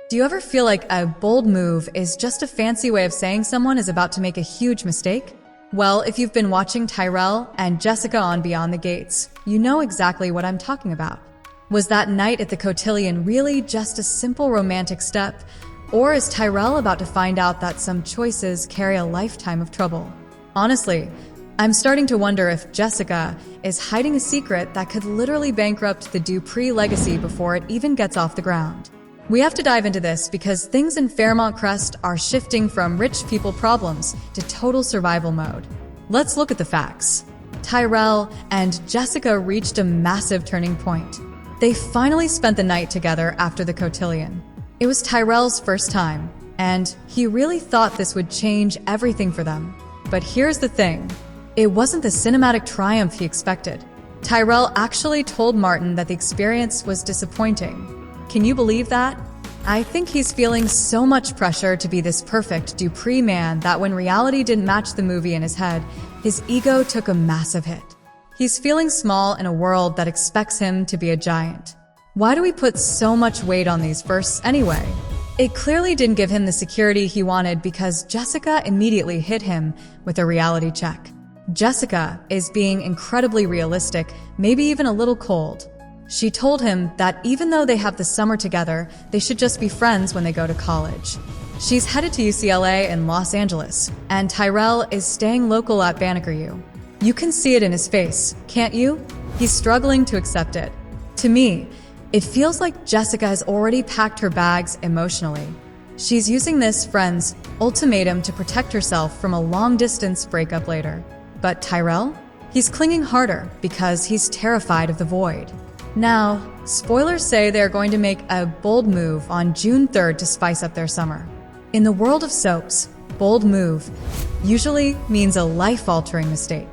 Do you ever feel like a bold move is just a fancy way of saying someone is about to make a huge mistake? Well, if you've been watching Tyrell and Jessica on Beyond the Gates, you know exactly what I'm talking about. Was that night at the cotillion really just a simple romantic step? Or is Tyrell about to find out that some choices carry a lifetime of trouble? Honestly, I'm starting to wonder if Jessica is hiding a secret that could literally bankrupt the Dupree legacy before it even gets off the ground. We have to dive into this because things in Fairmont Crest are shifting from rich people problems to total survival mode. Let's look at the facts. Tyrell and Jessica reached a massive turning point. They finally spent the night together after the cotillion. It was Tyrell's first time, and he really thought this would change everything for them. But here's the thing. It wasn't the cinematic triumph he expected. Tyrell actually told Martin that the experience was disappointing. Can you believe that? I think he's feeling so much pressure to be this perfect Dupree man that when reality didn't match the movie in his head, his ego took a massive hit. He's feeling small in a world that expects him to be a giant. Why do we put so much weight on these firsts anyway? It clearly didn't give him the security he wanted because Jessica immediately hit him with a reality check. Jessica is being incredibly realistic, maybe even a little cold. She told him that even though they have the summer together, they should just be friends when they go to college. She's headed to UCLA in Los Angeles, and Tyrell is staying local at Banneker U. You can see it in his face, can't you? He's struggling to accept it. To me, it feels like Jessica has already packed her bags emotionally. She's using this friend's ultimatum to protect herself from a long-distance breakup later. But Tyrell? He's clinging harder because he's terrified of the void. Now, spoilers say they're going to make a bold move on June 3rd to spice up their summer. In the world of soaps, bold move usually means a life-altering mistake.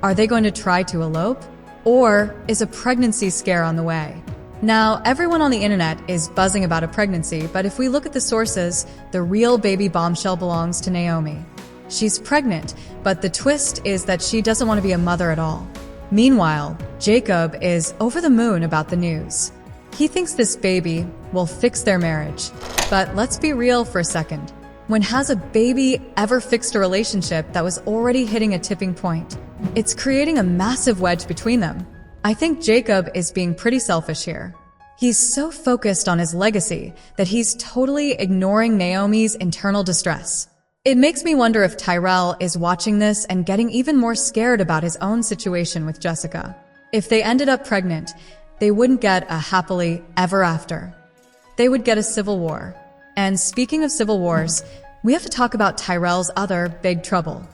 Are they going to try to elope? Or is a pregnancy scare on the way? Now, everyone on the internet is buzzing about a pregnancy, but if we look at the sources, the real baby bombshell belongs to Naomi. She's pregnant, but the twist is that she doesn't want to be a mother at all. Meanwhile, Jacob is over the moon about the news. He thinks this baby will fix their marriage. But let's be real for a second. When has a baby ever fixed a relationship that was already hitting a tipping point? It's creating a massive wedge between them. I think Jacob is being pretty selfish here. He's so focused on his legacy that he's totally ignoring Naomi's internal distress. It makes me wonder if Tyrell is watching this and getting even more scared about his own situation with Jessica. If they ended up pregnant, they wouldn't get a happily ever after. They would get a civil war. And speaking of civil wars, we have to talk about Tyrell's other big trouble.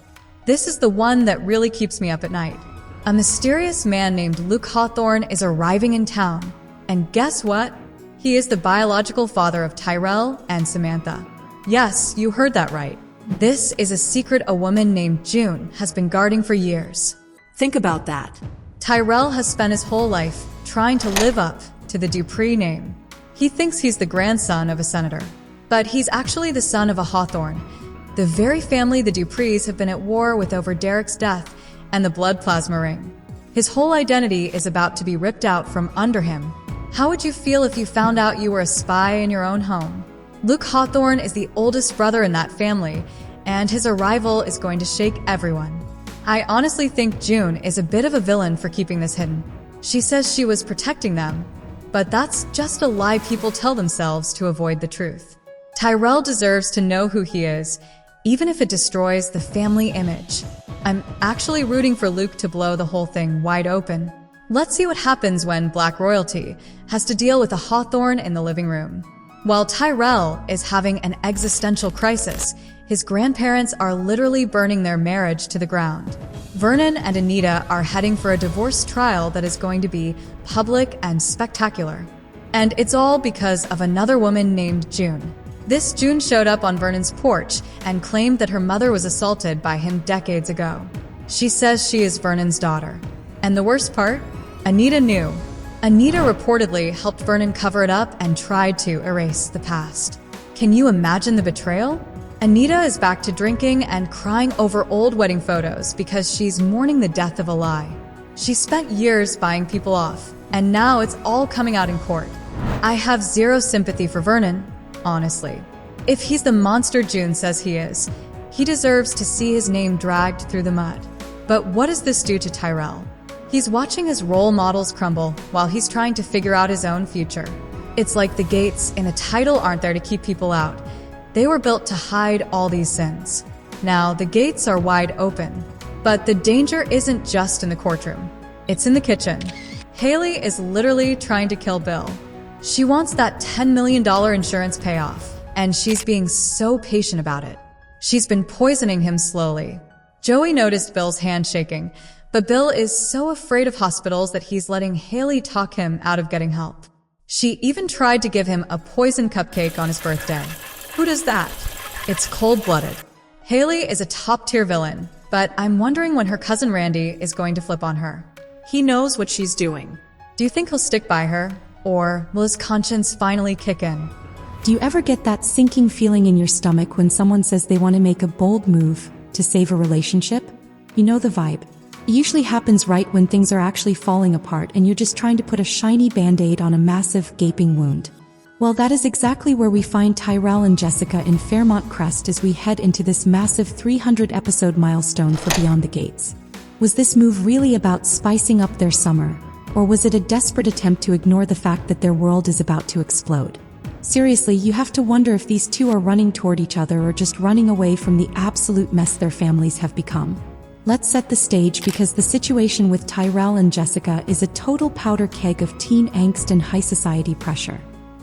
This is the one that really keeps me up at night. A mysterious man named Luke Hawthorne is arriving in town. And guess what? He is the biological father of Tyrell and Samantha. Yes, you heard that right. This is a secret a woman named June has been guarding for years. Think about that. Tyrell has spent his whole life trying to live up to the Dupree name. He thinks he's the grandson of a senator, but he's actually the son of a Hawthorne, the very family the Duprees have been at war with over Derek's death and the blood plasma ring. His whole identity is about to be ripped out from under him. How would you feel if you found out you were a spy in your own home? Luke Hawthorne is the oldest brother in that family, and his arrival is going to shake everyone. I honestly think June is a bit of a villain for keeping this hidden. She says she was protecting them, but that's just a lie people tell themselves to avoid the truth. Tyrell deserves to know who he is, even if it destroys the family image. I'm actually rooting for Luke to blow the whole thing wide open. Let's see what happens when Black royalty has to deal with a Hawthorne in the living room. While Tyrell is having an existential crisis, his grandparents are literally burning their marriage to the ground. Vernon and Anita are heading for a divorce trial that is going to be public and spectacular. And it's all because of another woman named June. This June showed up on Vernon's porch and claimed that her mother was assaulted by him decades ago. She says she is Vernon's daughter. And the worst part? Anita knew. Anita reportedly helped Vernon cover it up and tried to erase the past. Can you imagine the betrayal? Anita is back to drinking and crying over old wedding photos because she's mourning the death of a lie. She spent years buying people off, and now it's all coming out in court. I have zero sympathy for Vernon. honestly. If he's the monster June says he is, he deserves to see his name dragged through the mud. But what does this do to Tyrell? He's watching his role models crumble while he's trying to figure out his own future. It's like the gates in a title aren't there to keep people out. They were built to hide all these sins. Now, the gates are wide open. But the danger isn't just in the courtroom. It's in the kitchen. Hayley is literally trying to kill Bill. She wants that $10 million insurance payoff, and she's being so patient about it. She's been poisoning him slowly. Joey noticed Bill's hand shaking, but Bill is so afraid of hospitals that he's letting Hayley talk him out of getting help. She even tried to give him a poison cupcake on his birthday. Who does that? It's cold-blooded. Hayley is a top-tier villain, but I'm wondering when her cousin Randy is going to flip on her. He knows what she's doing. Do you think he'll stick by her, or will his conscience finally kick in? Do you ever get that sinking feeling in your stomach when someone says they want to make a bold move to save a relationship? You know the vibe. It usually happens right when things are actually falling apart and you're just trying to put a shiny band-aid on a massive, gaping wound. Well, that is exactly where we find Tyrell and Jessica in Fairmont Crest as we head into this massive 300-episode milestone for Beyond the Gates. Was this move really about spicing up their summer, or was it a desperate attempt to ignore the fact that their world is about to explode? Seriously, you have to wonder if these two are running toward each other or just running away from the absolute mess their families have become. Let's set the stage because the situation with Tyrell and Jessica is a total powder keg of teen angst and high society pressure.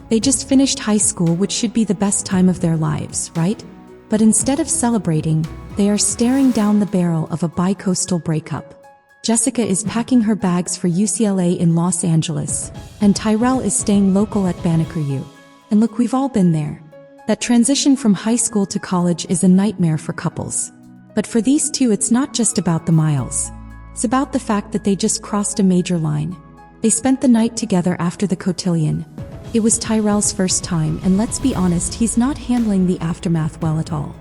They just finished high school, which should be the best time of their lives, right? But instead of celebrating, they are staring down the barrel of a bi-coastal breakup. Jessica is packing her bags for UCLA in Los Angeles, and Tyrell is staying local at Banneker U. And look, we've all been there. That transition from high school to college is a nightmare for couples. But for these two, it's not just about the miles. It's about the fact that they just crossed a major line. They spent the night together after the cotillion. It was Tyrell's first time, and let's be honest, he's not handling the aftermath well at all.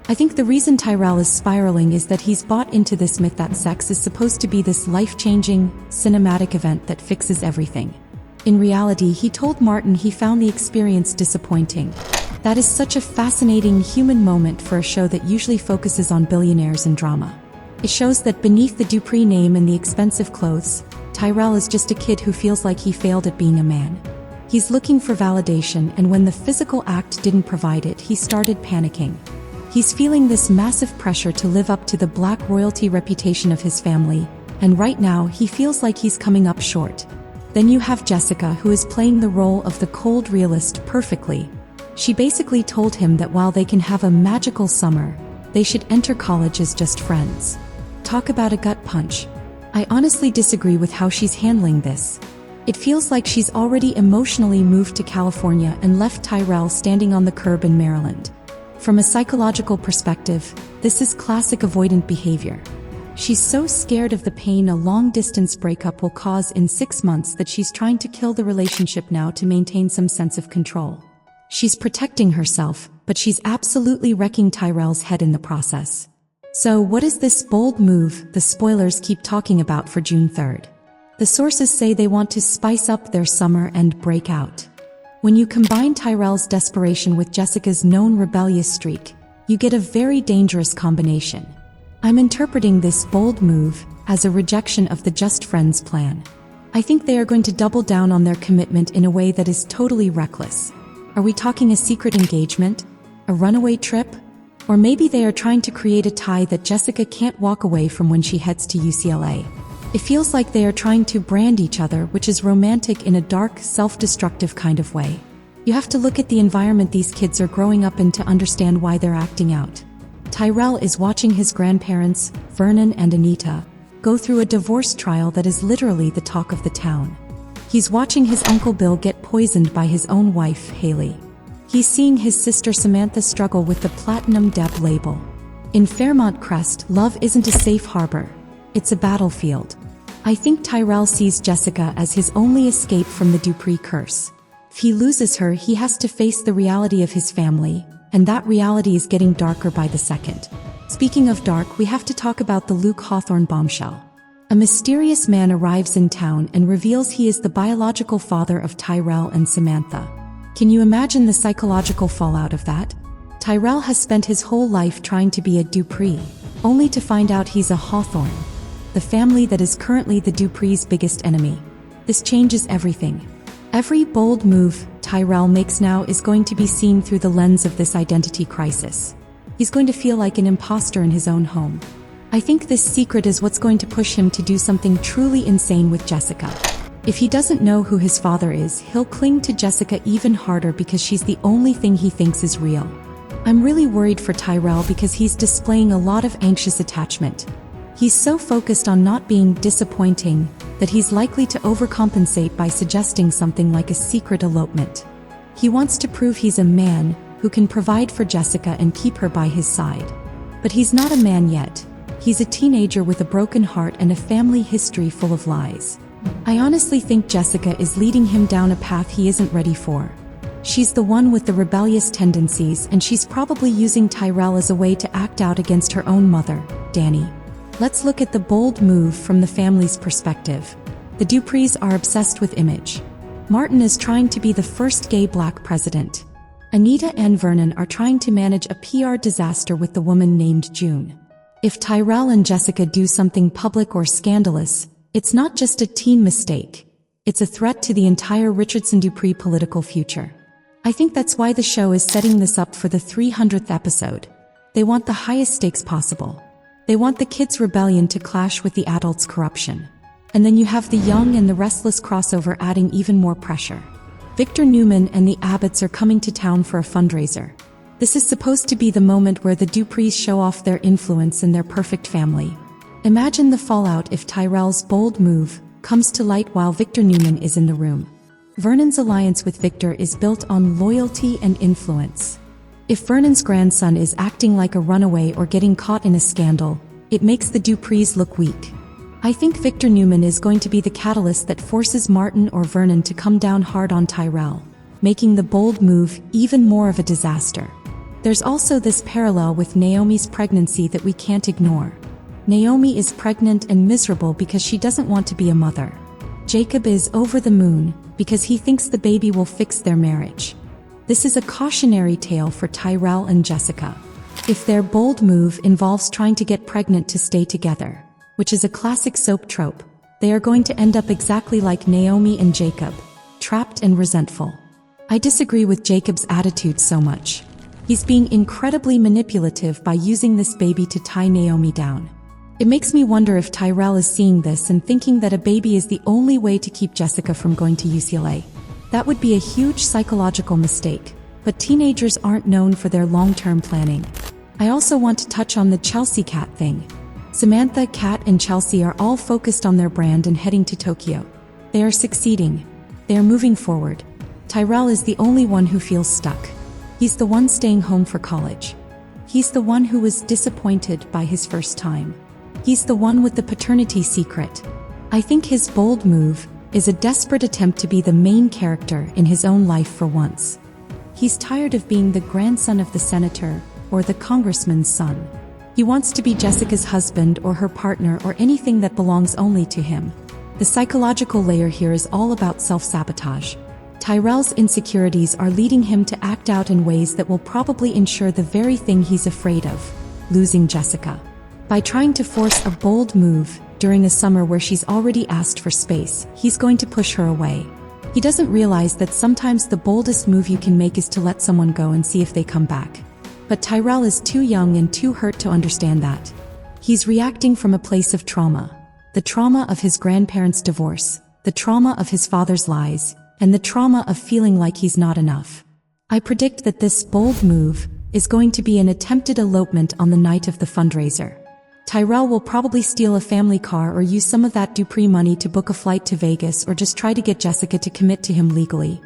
I think the reason Tyrell is spiraling is that he's bought into this myth that sex is supposed to be this life-changing, cinematic event that fixes everything. In reality, he told Martin he found the experience disappointing. That is such a fascinating human moment for a show that usually focuses on billionaires and drama. It shows that beneath the Dupree name and the expensive clothes, Tyrell is just a kid who feels like he failed at being a man. He's looking for validation, and when the physical act didn't provide it, he started panicking. He's feeling this massive pressure to live up to the black royalty reputation of his family, and right now he feels like he's coming up short. Then you have Jessica, who is playing the role of the cold realist perfectly. She basically told him that while they can have a magical summer, they should enter college as just friends. Talk about a gut punch. I honestly disagree with how she's handling this. It feels like she's already emotionally moved to California and left Tyrell standing on the curb in Maryland. From a psychological perspective, this is classic avoidant behavior. She's so scared of the pain a long-distance breakup will cause in 6 months that she's trying to kill the relationship now to maintain some sense of control. She's protecting herself, but she's absolutely wrecking Tyrell's head in the process. So what is this bold move the spoilers keep talking about for June 3rd? The sources say they want to spice up their summer and break out. When you combine Tyrell's desperation with Jessica's known rebellious streak, you get a very dangerous combination. I'm interpreting this bold move as a rejection of the Just Friends plan. I think they are going to double down on their commitment in a way that is totally reckless. Are we talking a secret engagement? A runaway trip? Or maybe they are trying to create a tie that Jessica can't walk away from when she heads to UCLA. It feels like they are trying to brand each other, which is romantic in a dark, self-destructive kind of way. You have to look at the environment these kids are growing up in to understand why they're acting out. Tyrell is watching his grandparents, Vernon and Anita, go through a divorce trial that is literally the talk of the town. He's watching his Uncle Bill get poisoned by his own wife, Hayley. He's seeing his sister Samantha struggle with the Platinum Deb label. In Fairmont Crest, love isn't a safe harbor. It's a battlefield. I think Tyrell sees Jessica as his only escape from the Dupree curse. If he loses her, he has to face the reality of his family, and that reality is getting darker by the second. Speaking of dark, we have to talk about the Luke Hawthorne bombshell. A mysterious man arrives in town and reveals he is the biological father of Tyrell and Samantha. Can you imagine the psychological fallout of that? Tyrell has spent his whole life trying to be a Dupree, only to find out he's a Hawthorne, the family that is currently the Dupree's biggest enemy. This changes everything. Every bold move Tyrell makes now is going to be seen through the lens of this identity crisis. He's going to feel like an imposter in his own home. I think this secret is what's going to push him to do something truly insane with Jessica. If he doesn't know who his father is, he'll cling to Jessica even harder because she's the only thing he thinks is real. I'm really worried for Tyrell because he's displaying a lot of anxious attachment. He's so focused on not being disappointing that he's likely to overcompensate by suggesting something like a secret elopement. He wants to prove he's a man who can provide for Jessica and keep her by his side. But he's not a man yet. He's a teenager with a broken heart and a family history full of lies. I honestly think Jessica is leading him down a path he isn't ready for. She's the one with the rebellious tendencies, and she's probably using Tyrell as a way to act out against her own mother, Dani. Let's look at the bold move from the family's perspective. The Duprees are obsessed with image. Martin is trying to be the first gay black president. Anita and Vernon are trying to manage a PR disaster with the woman named June. If Tyrell and Jessica do something public or scandalous, it's not just a teen mistake. It's a threat to the entire Richardson Dupree political future. I think that's why the show is setting this up for the 300th episode. They want the highest stakes possible. They want the kids' rebellion to clash with the adults' corruption. And then you have the young and the restless crossover adding even more pressure. Victor Newman and the Abbotts are coming to town for a fundraiser. This is supposed to be the moment where the Duprees show off their influence and their perfect family. Imagine the fallout if Tyrell's bold move comes to light while Victor Newman is in the room. Vernon's alliance with Victor is built on loyalty and influence. If Vernon's grandson is acting like a runaway or getting caught in a scandal, it makes the Duprees look weak. I think Victor Newman is going to be the catalyst that forces Martin or Vernon to come down hard on Tyrell, making the bold move even more of a disaster. There's also this parallel with Naomi's pregnancy that we can't ignore. Naomi is pregnant and miserable because she doesn't want to be a mother. Jacob is over the moon because he thinks the baby will fix their marriage. This is a cautionary tale for Tyrell and Jessica. If their bold move involves trying to get pregnant to stay together, which is a classic soap trope, they are going to end up exactly like Naomi and Jacob, trapped and resentful. I disagree with Jacob's attitude so much. He's being incredibly manipulative by using this baby to tie Naomi down. It makes me wonder if Tyrell is seeing this and thinking that a baby is the only way to keep Jessica from going to UCLA. That would be a huge psychological mistake, but teenagers aren't known for their long-term planning. I also want to touch on the Chelsea Cat thing. Samantha, Kat, and Chelsea are all focused on their brand and heading to Tokyo. They are succeeding. They are moving forward. Tyrell is the only one who feels stuck. He's the one staying home for college. He's the one who was disappointed by his first time. He's the one with the paternity secret. I think his bold move is a desperate attempt to be the main character in his own life for once. He's tired of being the grandson of the senator or the congressman's son. He wants to be Jessica's husband or her partner or anything that belongs only to him. The psychological layer here is all about self-sabotage. Tyrell's insecurities are leading him to act out in ways that will probably ensure the very thing he's afraid of, losing Jessica. By trying to force a bold move during a summer where she's already asked for space, he's going to push her away. He doesn't realize that sometimes the boldest move you can make is to let someone go and see if they come back. But Tyrell is too young and too hurt to understand that. He's reacting from a place of trauma. The trauma of his grandparents' divorce, the trauma of his father's lies, and the trauma of feeling like he's not enough. I predict that this bold move is going to be an attempted elopement on the night of the fundraiser. Tyrell will probably steal a family car or use some of that Dupree money to book a flight to Vegas or just try to get Jessica to commit to him legally.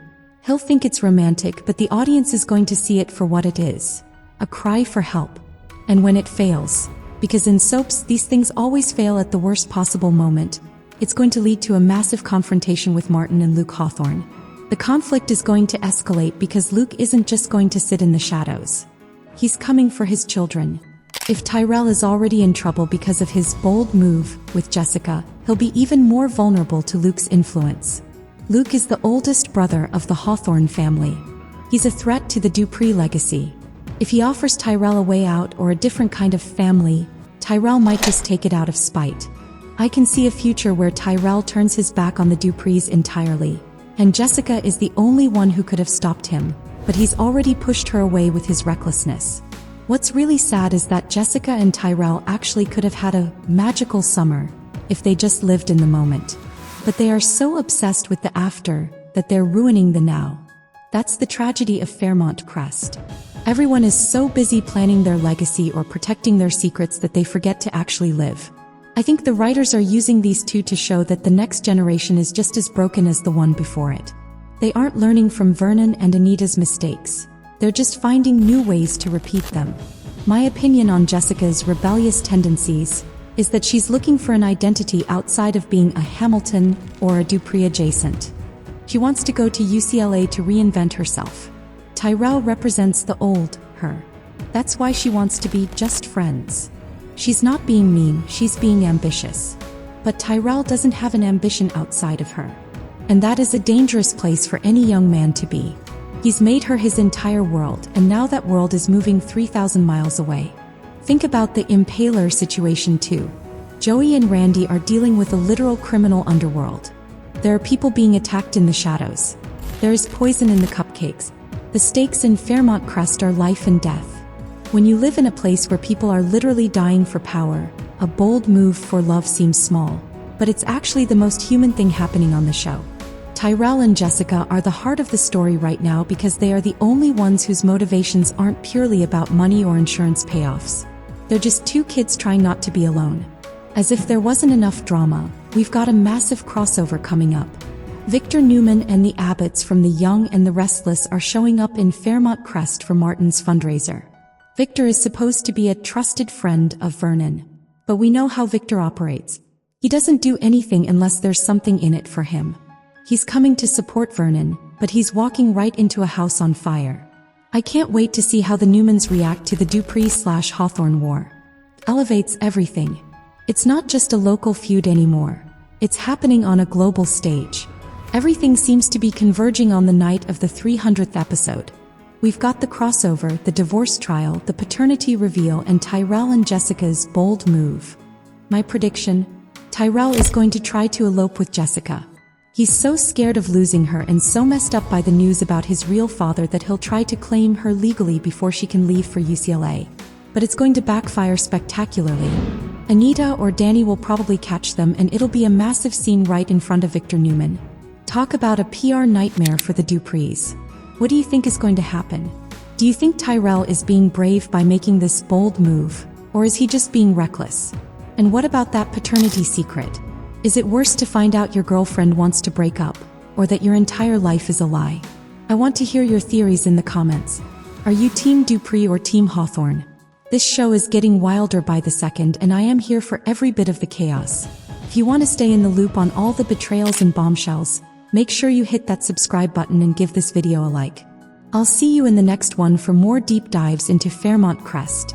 He'll think it's romantic, but the audience is going to see it for what it is. A cry for help. And when it fails, because in soaps these things always fail at the worst possible moment, it's going to lead to a massive confrontation with Martin and Luke Hawthorne. The conflict is going to escalate because Luke isn't just going to sit in the shadows. He's coming for his children. If Tyrell is already in trouble because of his bold move with Jessica, he'll be even more vulnerable to Luke's influence. Luke is the oldest brother of the Hawthorne family. He's a threat to the Dupree legacy. If he offers Tyrell a way out or a different kind of family, Tyrell might just take it out of spite. I can see a future where Tyrell turns his back on the Duprees entirely, and Jessica is the only one who could have stopped him, but he's already pushed her away with his recklessness. What's really sad is that Jessica and Tyrell actually could have had a magical summer if they just lived in the moment. But they are so obsessed with the after that they're ruining the now. That's the tragedy of Fairmont Crest. Everyone is so busy planning their legacy or protecting their secrets that they forget to actually live. I think the writers are using these two to show that the next generation is just as broken as the one before it. They aren't learning from Vernon and Anita's mistakes. They're just finding new ways to repeat them. My opinion on Jessica's rebellious tendencies is that she's looking for an identity outside of being a Hamilton or a Dupree adjacent. She wants to go to UCLA to reinvent herself. Tyrell represents the old her. That's why she wants to be just friends. She's not being mean, she's being ambitious. But Tyrell doesn't have an ambition outside of her. And that is a dangerous place for any young man to be. He's made her his entire world, and now that world is moving 3,000 miles away. Think about the Impaler situation too. Joey and Randy are dealing with a literal criminal underworld. There are people being attacked in the shadows. There is poison in the cupcakes. The stakes in Fairmont Crest are life and death. When you live in a place where people are literally dying for power, a bold move for love seems small, but it's actually the most human thing happening on the show. Tyrell and Jessica are the heart of the story right now because they are the only ones whose motivations aren't purely about money or insurance payoffs. They're just two kids trying not to be alone. As if there wasn't enough drama, we've got a massive crossover coming up. Victor Newman and the Abbotts from The Young and the Restless are showing up in Fairmont Crest for Martin's fundraiser. Victor is supposed to be a trusted friend of Vernon. But we know how Victor operates. He doesn't do anything unless there's something in it for him. He's coming to support Vernon, but he's walking right into a house on fire. I can't wait to see how the Newmans react to the Dupree/Hawthorne war. Elevates everything. It's not just a local feud anymore. It's happening on a global stage. Everything seems to be converging on the night of the 300th episode. We've got the crossover, the divorce trial, the paternity reveal, and Tyrell and Jessica's bold move. My prediction: Tyrell is going to try to elope with Jessica. He's so scared of losing her and so messed up by the news about his real father that he'll try to claim her legally before she can leave for UCLA. But it's going to backfire spectacularly. Anita or Dani will probably catch them, and it'll be a massive scene right in front of Victor Newman. Talk about a PR nightmare for the Duprees. What do you think is going to happen? Do you think Tyrell is being brave by making this bold move, or is he just being reckless? And what about that paternity secret? Is it worse to find out your girlfriend wants to break up, or that your entire life is a lie? I want to hear your theories in the comments. Are you Team Dupree or Team Hawthorne? This show is getting wilder by the second, and I am here for every bit of the chaos. If you want to stay in the loop on all the betrayals and bombshells, make sure you hit that subscribe button and give this video a like. I'll see you in the next one for more deep dives into Fairmont Crest.